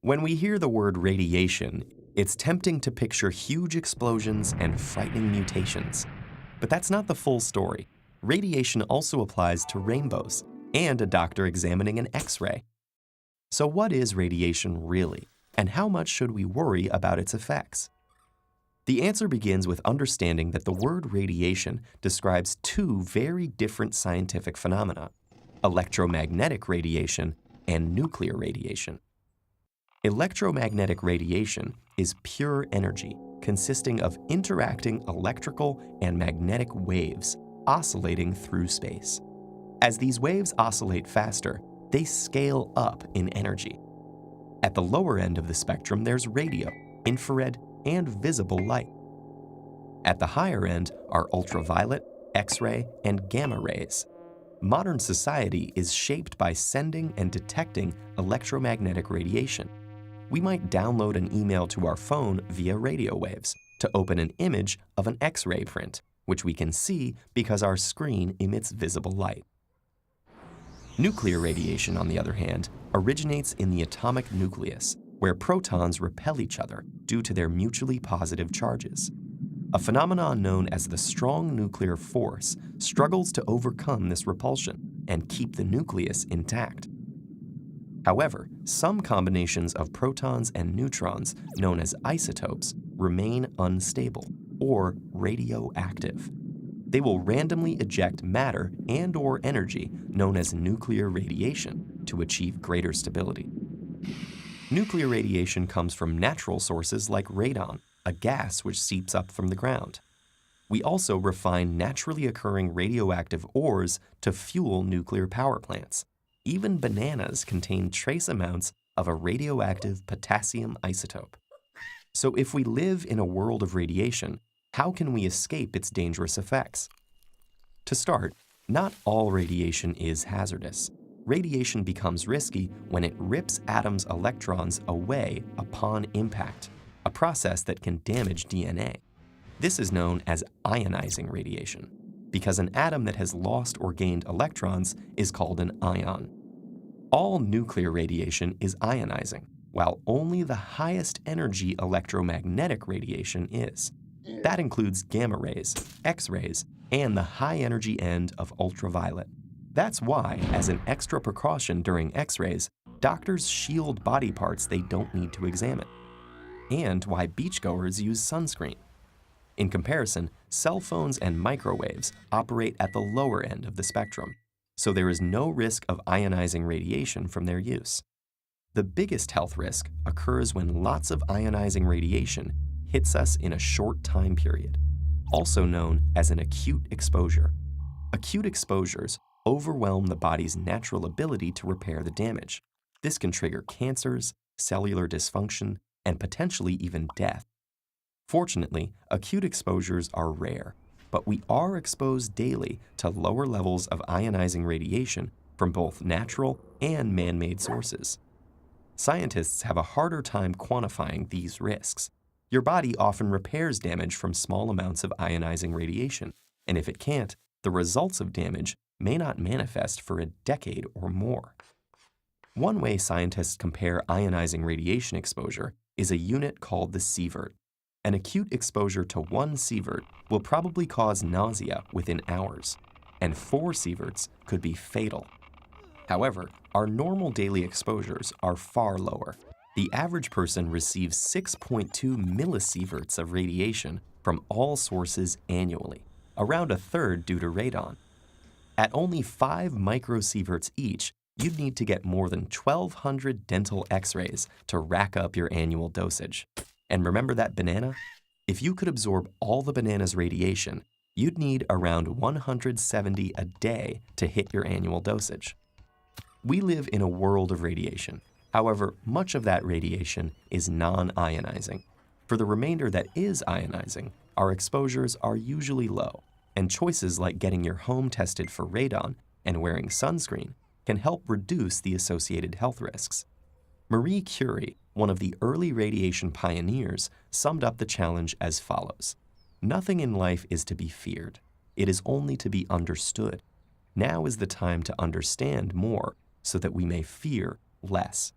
When we hear the word radiation, it's tempting to picture huge explosions and frightening mutations. But that's not the full story. Radiation also applies to rainbows and a doctor examining an X-ray. So what is radiation really, and how much should we worry about its effects? The answer begins with understanding that the word radiation describes two very different scientific phenomena: electromagnetic radiation and nuclear radiation. Electromagnetic radiation is pure energy consisting of interacting electrical and magnetic waves oscillating through space. As these waves oscillate faster, they scale up in energy. At the lower end of the spectrum, there's radio, infrared, and visible light. At the higher end are ultraviolet, X-ray, and gamma rays. Modern society is shaped by sending and detecting electromagnetic radiation. We might download an email to our phone via radio waves to open an image of an X-ray print, which we can see because our screen emits visible light. Nuclear radiation, on the other hand, originates in the atomic nucleus, where protons repel each other due to their mutually positive charges. A phenomenon known as the strong nuclear force struggles to overcome this repulsion and keep the nucleus intact. However, some combinations of protons and neutrons, known as isotopes, remain unstable or radioactive. They will randomly eject matter and/or energy known as nuclear radiation to achieve greater stability. Nuclear radiation comes from natural sources like radon, a gas which seeps up from the ground. We also refine naturally occurring radioactive ores to fuel nuclear power plants. Even bananas contain trace amounts of a radioactive potassium isotope. So if we live in a world of radiation, how can we escape its dangerous effects? To start, not all radiation is hazardous. Radiation becomes risky when it rips atoms' electrons away upon impact, a process that can damage DNA. This is known as ionizing radiation, because an atom that has lost or gained electrons is called an ion. All nuclear radiation is ionizing, while only the highest energy electromagnetic radiation is. That includes gamma rays, X-rays, and the high-energy end of ultraviolet. That's why, as an extra precaution during X-rays, doctors shield body parts they don't need to examine, and why beachgoers use sunscreen. In comparison, cell phones and microwaves operate at the lower end of the spectrum, so there is no risk of ionizing radiation from their use. The biggest health risk occurs when lots of ionizing radiation hits us in a short time period, also known as an acute exposure. Acute exposures overwhelm the body's natural ability to repair the damage. This can trigger cancers, cellular dysfunction, and potentially even death. Fortunately, acute exposures are rare, but we are exposed daily to lower levels of ionizing radiation from both natural and man-made sources. Scientists have a harder time quantifying these risks. Your body often repairs damage from small amounts of ionizing radiation, and if it can't, the results of damage may not manifest for a decade or more. One way scientists compare ionizing radiation exposure is a unit called the sievert. An acute exposure to 1 sievert will probably cause nausea within hours, and 4 sieverts could be fatal. However, our normal daily exposures are far lower. The average person receives 6.2 millisieverts of radiation from all sources annually, around a third due to radon. At only 5 microsieverts each, you'd need to get more than 1,200 dental X-rays to rack up your annual dosage. And remember that banana? If you could absorb all the banana's radiation, you'd need around 170 a day to hit your annual dosage. We live in a world of radiation. However, much of that radiation is non-ionizing. For the remainder that is ionizing, our exposures are usually low, and choices like getting your home tested for radon and wearing sunscreen can help reduce the associated health risks. Marie Curie, one of the early radiation pioneers, summed up the challenge as follows: "Nothing in life is to be feared. It is only to be understood. Now is the time to understand more so that we may fear less."